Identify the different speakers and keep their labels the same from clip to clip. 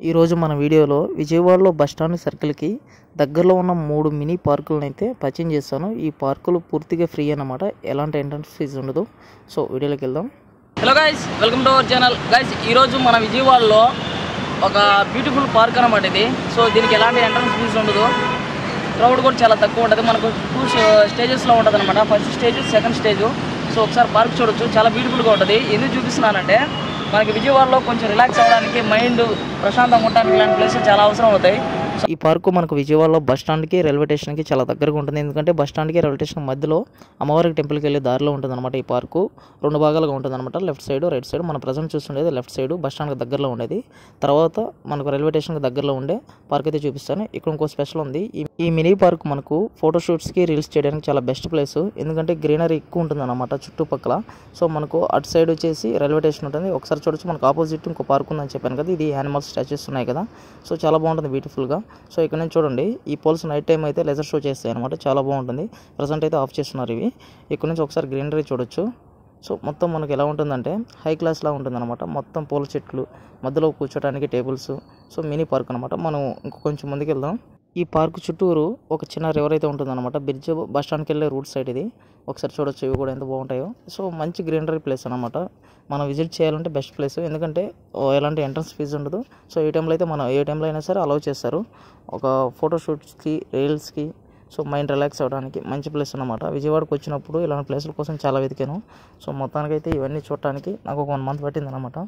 Speaker 1: ఈరోజు మన వీడియోలో విజయవాడలో బస్టాండ్ సర్కిల్కి దగ్గరలో ఉన్న 3 మినీ పార్కులను అయితే పరిచయం చేస్తాను. ఈ పార్కులు పూర్తిగా ఫ్రీ అన్నమాట, ఎలాంటి ఎంట్రన్స్ ఫీజు ఉండదు. సో వీడియోలోకి వెళ్దాం.
Speaker 2: Hello guys, welcome to our channel. Guys, ఈరోజు మన విజయవాడలో ఒక బ్యూటిఫుల్ పార్క్ అన్నమాట ఇది. సో దీనికి ఎలాంటి ఎంట్రన్స్ ఫీజు ఉండదు, క్రౌడ్ కూడా చాలా తక్కువ ఉంటుంది. మనకు 2 స్టేజెస్లో ఉంటుంది అనమాట. First stage, second stage. So ఒకసారి పార్క్ చూడొచ్చు, చాలా బ్యూటిఫుల్గా ఉంటుంది. ఎందుకు చూపిస్తున్నానంటే మనకి విజయవాడలో కొంచెం రిలాక్స్ అవ్వడానికి, మైండ్ ప్రశాంతంగా ఉండడానికి ఇలాంటి ప్లేసెస్ చాలా అవసరం అవుతాయి.
Speaker 1: ఈ పార్కు మనకు విజయవాడలో బస్టాండ్కి రైల్వే స్టేషన్కి చాలా దగ్గరగా ఉంటుంది. ఎందుకంటే బస్టాండ్కి రైల్వే స్టేషన్ మధ్యలో అమ్మవారికి టెంపుల్కి వెళ్ళే దారిలో ఉంటుంది అనమాట. ఈ పార్కు 2 భాగాలుగా ఉంటుంది అనమాట, లెఫ్ట్ సైడ్, రైట్ సైడ్. మనం ప్రజెంట్ చూస్తుండేది లెఫ్ట్ సైడ్, బస్టాండ్కి దగ్గరలో ఉండేది. తర్వాత మనకు రైల్వే స్టేషన్కి దగ్గరలో ఉండే పార్క్ అయితే చూపిస్తాను. ఇక్కడ ఇంకో స్పెషల్ ఉంది. ఈ మినీ పార్క్ మనకు ఫోటోషూట్స్కి, రీల్స్ చేయడానికి చాలా బెస్ట్ ప్లేస్. ఎందుకంటే గ్రీనరీ ఎక్కువ ఉంటుంది అనమాట చుట్టుపక్కల. సో మనకు అటు సైడ్ వచ్చేసి రైల్వే స్టేషన్ ఉంటుంది. ఒకసారి చూడొచ్చు, మనకు ఆపోజిట్ ఇంకో పార్క్ ఉందని చెప్పాను కదా, ఇది యానిమల్ స్టాచ్యూస్ ఉన్నాయి కదా. సో చాలా బాగుంటుంది, బ్యూటిఫుల్గా. సో ఇక్కడ నుంచి చూడండి, ఈ పోల్స్ నైట్ టైం అయితే లెజర్ షో చేస్తాయి అనమాట, చాలా బాగుంటుంది. ప్రజెంట్ అయితే ఆఫ్ చేస్తున్నారు ఇవి. ఇక్కడ నుంచి ఒకసారి గ్రీనరీ చూడొచ్చు. సో మొత్తం మనకు ఎలా ఉంటుందంటే హై క్లాస్లా ఉంటుంది అనమాట. మొత్తం పూల చెట్లు, మధ్యలో కూర్చోడానికి టేబుల్స్. సో మినీ పార్క్ అనమాట. మనం ఇంకొంచెం ముందుకు వెళ్దాం. ఈ పార్క్ చుట్టూరు ఒక చిన్న రివర్ అయితే ఉంటుందన్నమాట. బ్రిడ్జ్ బస్ స్టాండ్కి వెళ్ళే రూట్ సైడ్ ఇది. ఒకసారి చూడొచ్చు, ఇవి కూడా ఎంత బాగుంటాయో. సో మంచి గ్రీనరీ ప్లేస్ అనమాట. మనం విజిట్ చేయాలంటే బెస్ట్ ప్లేస్. ఎందుకంటే ఎలాంటి ఎంట్రన్స్ ఫీజు ఉండదు. సో ఈ టైంలో అయితే మనం ఏ టైంలో అయినా సరే అలౌ చేస్తారు. ఒక ఫోటోషూట్స్కి, రీల్స్కి, సో మైండ్ రిలాక్స్ అవ్వడానికి మంచి ప్లేస్ అనమాట. విజయవాడకు వచ్చినప్పుడు ఇలాంటి ప్లేసుల కోసం చాలా వెతికాను. సో మొత్తానికైతే ఇవన్నీ చూడటానికి నాకు ఒక 1 మంత్ పట్టింది అనమాట.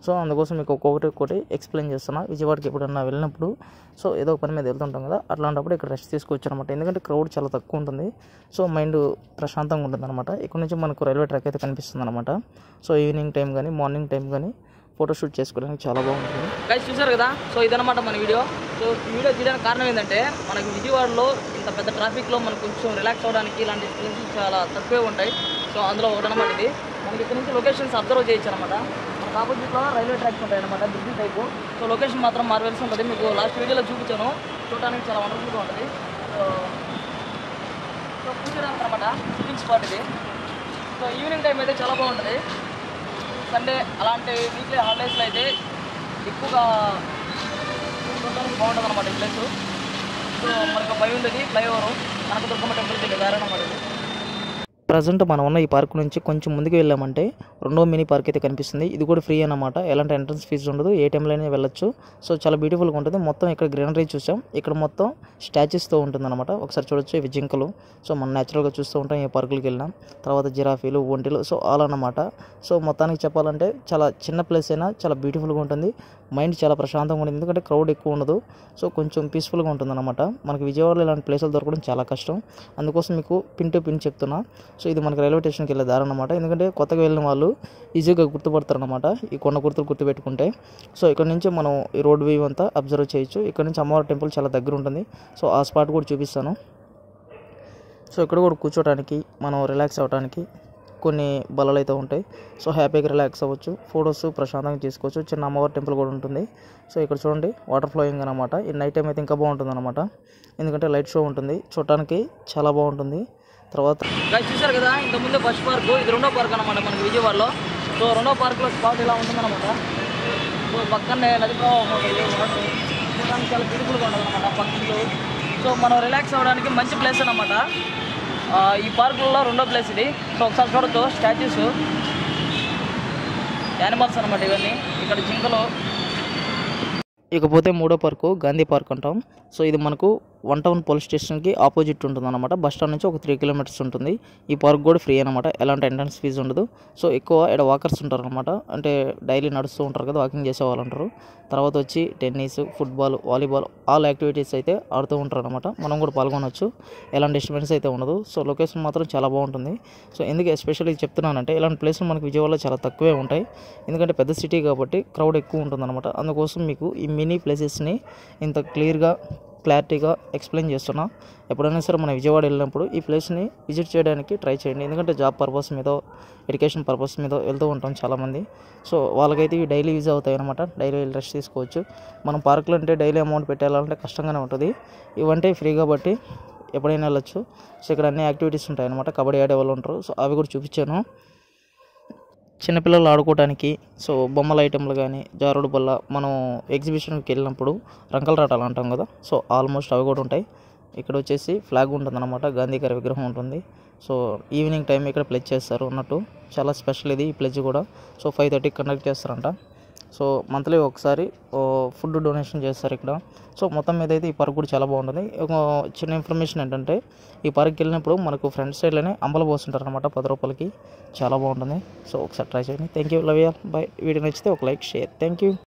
Speaker 1: సో అందుకోసం మీకు ఒక్కొక్కటి ఎక్స్ప్లెయిన్ చేస్తున్నా. విజయవాడకి ఎప్పుడన్నా వెళ్ళినప్పుడు, సో ఏదో ఒక పని మీద వెళ్తుంటాం కదా, అట్లాంటప్పుడు ఇక్కడ రెస్ట్ తీసుకోవచ్చు అనమాట. ఎందుకంటే క్రౌడ్ చాలా తక్కువ ఉంటుంది. సో మైండ్ ప్రశాంతంగా ఉంటుంది అనమాట. ఇక్కడ నుంచి మనకు రైల్వే ట్రాక్ అయితే కనిపిస్తుంది అనమాట. సో ఈవినింగ్ టైం కానీ, మార్నింగ్ టైం కానీ ఫోటోషూట్ చేసుకోవడానికి చాలా బాగుంటుంది.
Speaker 2: గైస్, చూసారు కదా. సో ఇదన్నమాట మన వీడియో. సో ఈ వీడియో తీయడానికి కారణం ఏంటంటే మనకి విజయవాడలో ఇంత పెద్ద ట్రాఫిక్లో మనకు కొంచెం రిలాక్స్ అవ్వడానికి ఇలాంటి ప్లేసెస్ చాలా తక్కువే ఉంటాయి. సో అందులో ఒకటనమాట ఇది. మనకి ఇక్కడ నుంచి లొకేషన్స్ అబ్జర్వ్ చేయొచ్చు అనమాట. మనకు ఆపోజిట్లో రైల్వే ట్రాక్స్ ఉంటాయి అనమాట, బ్రిడ్జ్ టైపు. సో లొకేషన్ మాత్రం మార్వెల్స్ ఉంటుంది. మీకు లాస్ట్ వీడియోలో చూపించాను, చూడడానికి చాలా వండర్ఫుల్గా ఉంటుంది. సో కూర్చోడానికి అనమాట సిట్టింగ్ స్పాట్ ఇది. సో ఈవినింగ్ టైం అయితే చాలా బాగుంటుంది. సండే అలాంటి వీక్లీ హాలిడేస్లో అయితే ఎక్కువగా చూడడానికి బాగుంటుంది అనమాట ఈ ప్లేస్. సో మనకు భయం ఉండేది ఫ్లైఓవర్ కనకదుర్గమ్మ టెంపుల్కి వెళ్ళే దారి అనమాట ఇది.
Speaker 1: ప్రజెంట్ మనం ఉన్న ఈ పార్క్ నుంచి కొంచెం ముందుకు వెళ్ళామంటే 2వ మినీ పార్క్ అయితే కనిపిస్తుంది. ఇది కూడా ఫ్రీ అన్నమాట, ఎలాంటి ఎంట్రన్స్ ఫీజు ఉండదు, ఏ టైంలో అయినా వెళ్ళొచ్చు. సో చాలా బ్యూటిఫుల్గా ఉంటుంది. మొత్తం ఇక్కడ గ్రీనరీ చూసాం, ఇక్కడ మొత్తం స్టాచ్యూస్తో ఉంటుంది అనమాట. ఒకసారి చూడొచ్చు, ఇవి జింకలు. సో మనం న్యాచురల్గా చూస్తూ ఉంటాం ఈ పార్కులకి వెళ్ళినాం. తర్వాత జిరాఫీలు, ఒంటిలు, సో ఆల్ అన్నమాట. సో మొత్తానికి చెప్పాలంటే చాలా చిన్న ప్లేస్ అయినా చాలా బ్యూటిఫుల్గా ఉంటుంది. మైండ్ చాలా ప్రశాంతంగా ఉంటుంది, ఎందుకంటే క్రౌడ్ ఎక్కువ ఉండదు. సో కొంచెం పీస్ఫుల్గా ఉంటుంది అనమాట. మనకి విజయవాడలో ఇలాంటి ప్లేసులు దొరకడం చాలా కష్టం. అందుకోసం మీకు పిన్ టు పిన్ చెప్తున్నా. సో ఇది మనకి రైల్వే స్టేషన్కి వెళ్ళే దారి అనమాట. ఎందుకంటే కొత్తగా వెళ్ళిన వాళ్ళు ఈజీగా గుర్తుపడతారు అనమాట, ఈ కొండ గుర్తులు గుర్తుపెట్టుకుంటే. సో ఇక్కడ నుంచి మనం ఈ రోడ్ వ్యూ అంతా అబ్జర్వ్ చేయొచ్చు. ఇక్కడ నుంచి అమ్మవారి టెంపుల్ చాలా దగ్గర ఉంటుంది. సో ఆ స్పాట్ కూడా చూపిస్తాను. సో ఇక్కడ కూడా కూర్చోడానికి, మనం రిలాక్స్ అవ్వడానికి కొన్ని బల్లలు అయితే ఉంటాయి. సో హ్యాపీగా రిలాక్స్ అవ్వచ్చు, ఫొటోస్ ప్రశాంతంగా తీసుకోవచ్చు. చిన్న అమ్మవారి టెంపుల్ కూడా ఉంటుంది. సో ఇక్కడ చూడండి, వాటర్ ఫ్లోయింగ్ అనమాట. ఈ నైట్ టైం అయితే ఇంకా బాగుంటుంది అనమాట, ఎందుకంటే లైట్ షో ఉంటుంది, చూడటానికి చాలా బాగుంటుంది. తర్వాత
Speaker 2: చూసారు కదా, ఇంతకుముందు ఫస్ట్ పార్క్, ఇది 2వ పార్క్ అనమాట మనకి విజయవాడలో. సో 2వ పార్క్లో స్పాట్ ఇలా ఉంటుందన్నమాట. సో పక్కనే నది ప్రవాహం ఉంటుంది, వాటర్ చూడడానికి చాలా బ్యూటిఫుల్గా ఉంటుంది అనమాట పక్షులు. సో మనం రిలాక్స్ అవ్వడానికి మంచి ప్లేస్ అనమాట ఈ పార్కులలో 2వ ప్లేస్ ఇది. సో ఒకసారి చూడొచ్చు, స్టాచ్యూస్, యానిమల్స్ అనమాట ఇవన్నీ. ఇక్కడ జింకలు.
Speaker 1: ఇకపోతే 3వ పార్కు గాంధీ పార్క్ అంటాం. సో ఇది మనకు 1 టౌన్ పోలీస్ స్టేషన్కి ఆపోజిట్ ఉంటుంది అనమాట. బస్ స్టాండ్ నుంచి ఒక 3 కిలోమీటర్స్ ఉంటుంది. ఈ పార్క్ కూడా ఫ్రీ అనమాట, ఎలాంటి ఎంట్రన్స్ ఫీజు ఉండదు. సో ఎక్కువ ఇక్కడ వాకర్స్ ఉంటారు అనమాట, అంటే డైలీ నడుస్తూ ఉంటారు కదా, వాకింగ్ చేసే వాళ్ళు ఉంటారు. తర్వాత వచ్చి tennis, football, volleyball, all activities అయితే ఆడుతూ ఉంటారు అనమాట. మనం కూడా పాల్గొనవచ్చు, ఎలాంటి డిస్టర్బెన్స్ అయితే ఉండదు. సో లొకేషన్ మాత్రం చాలా బాగుంటుంది. సో ఎందుకు ఎస్పెషల్లీ చెప్తున్నానంటే ఇలాంటి ప్లేస్లు మనకి విజయవాడలో చాలా తక్కువే ఉంటాయి. ఎందుకంటే పెద్ద సిటీ కాబట్టి క్రౌడ్ ఎక్కువ ఉంటుంది అనమాట. అందుకోసం మీకు ఈ మినీ ప్లేసెస్ని ఇంత క్లారిటీగా ఎక్స్ప్లెయిన్ చేస్తున్నా. ఎప్పుడైనా సరే మన విజయవాడ వెళ్ళినప్పుడు ఈ ప్లేస్ని విజిట్ చేయడానికి ట్రై చేయండి. ఎందుకంటే జాబ్ పర్పస్ మీద, ఎడ్యుకేషన్ పర్పస్ మీద వెళ్తూ ఉంటాం చాలామంది. సో వాళ్ళకైతే ఇవి డైలీ యూజ్ అవుతాయి అనమాట, డైలీ వెళ్ళి రెస్ట్ తీసుకోవచ్చు. మనం పార్కులు అంటే డైలీ అమౌంట్ పెట్టాలంటే కష్టంగానే ఉంటుంది. ఇవంటే ఫ్రీ కాబట్టి ఎప్పుడైనా వెళ్ళొచ్చు. సో ఇక్కడ అన్ని యాక్టివిటీస్ ఉంటాయి అనమాట. కబడ్డీ ఆడే వాళ్ళు ఉంటారు, సో అవి కూడా చూపించాను. చిన్నపిల్లలు ఆడుకోవడానికి సో బొమ్మల ఐటెంలు కానీ జారుడు బల్ల మనం ఎగ్జిబిషన్కి వెళ్ళినప్పుడు రంకల రాటాలు అంటాం కదా, సో ఆల్మోస్ట్ అవి కూడా ఉంటాయి. ఇక్కడ వచ్చేసి ఫ్లాగ్ ఉంటుంది అనమాట, గాంధీ గారి విగ్రహం ఉంటుంది. సో ఈవినింగ్ టైం ఇక్కడ ప్లెజ్ చేస్తారు అన్నట్టు, చాలా స్పెషల్ ఇది ఈ ప్లెజ్ కూడా. సో 5:30కి కండక్ట్ చేస్తారంట. సో మంత్లీ ఒకసారి ఫుడ్ డొనేషన్ చేస్తారు ఇక్కడ. సో మొత్తం మీద అయితే ఈ పార్క్ కూడా చాలా బాగుంటుంది. ఒక చిన్న ఇన్ఫర్మేషన్ ఏంటంటే ఈ పార్క్కి వెళ్ళినప్పుడు మనకు ఫ్రంట్ సైడ్లోనే అంబలు పోస్తుంటారు అనమాట 10 రూపాయలకి, చాలా బాగుంటుంది. సో ఒకసారి ట్రై చేయండి. Thank you, love you, bye. Video నచ్చితే ఒక లైక్, షేర్. Thank you.